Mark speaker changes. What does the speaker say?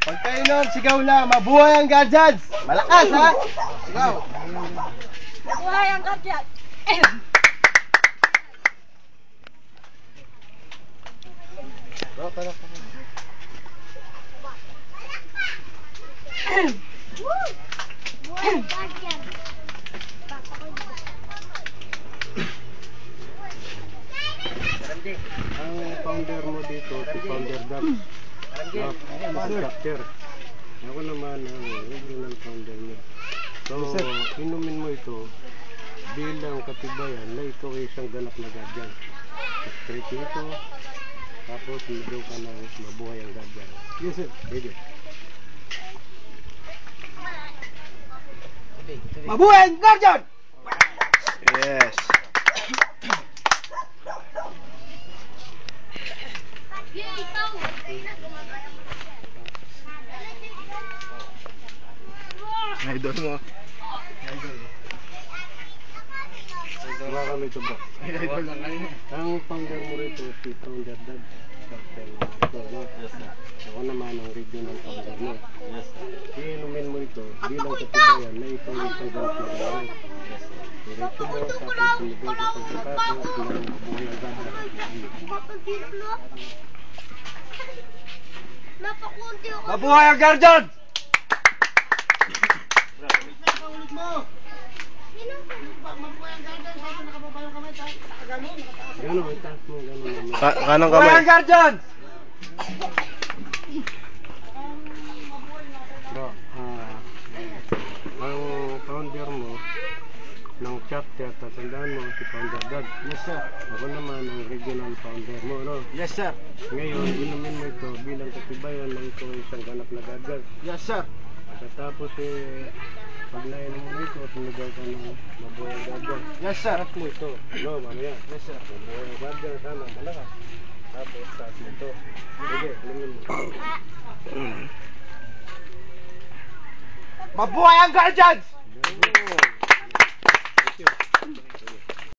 Speaker 1: Pagkainom, sigaw na, mabuhay ang guardians! Malakas ha! Sigaw!
Speaker 2: Mabuhay ang guardians!
Speaker 1: Para. Ang founder mo dito, si Founder Dad. Structure. Ako naman ang regional founder niya. So, inumin mo ito bilang katibayan na ikaw ay isang ganap na guardian. Straight ito, tapos ligaw ka ng mabuhay ang guardian. Yes sir. Sige.
Speaker 3: Mabuhay ang guardian!
Speaker 1: Yes. Idol mo. Wala kami ito ba? Ang founder mo rito, si Founder Dad. Ako naman ang regional founder mo. Iinumin mo ito bilang katibayan na ito ay isang ganap na gawin. Diretso mo, tapos sumigay ka pagkatapos ng buhay ang ganda.
Speaker 3: Mabuhay ang guardian!
Speaker 1: Gano'n, itaas mo, gano'n.
Speaker 4: Kanang
Speaker 3: Mabuhay
Speaker 4: kamay.
Speaker 3: ang guardian!
Speaker 1: Bro, ang founder mo ng chapter, tatandaan mo si Founder Dad.
Speaker 3: Yes sir.
Speaker 1: Ako naman ang regional founder mo, no?
Speaker 3: Yes sir.
Speaker 1: Ngayon, inumin mo ito bilang katibayan na ito ay isang ganap na guardian.
Speaker 3: Yes sir.
Speaker 1: Pagkatapos pag nainom mo ito, sumigaw ka ng mabuhay ang guardian.
Speaker 3: Yes sir.
Speaker 1: Taas mo ito. No, mamaya.
Speaker 3: Yes sir.
Speaker 1: Mabuhay ang guardian, sana malakas. Tapos taas mo ito. Sige, inumin mo.
Speaker 3: Mabuhay ang guardians!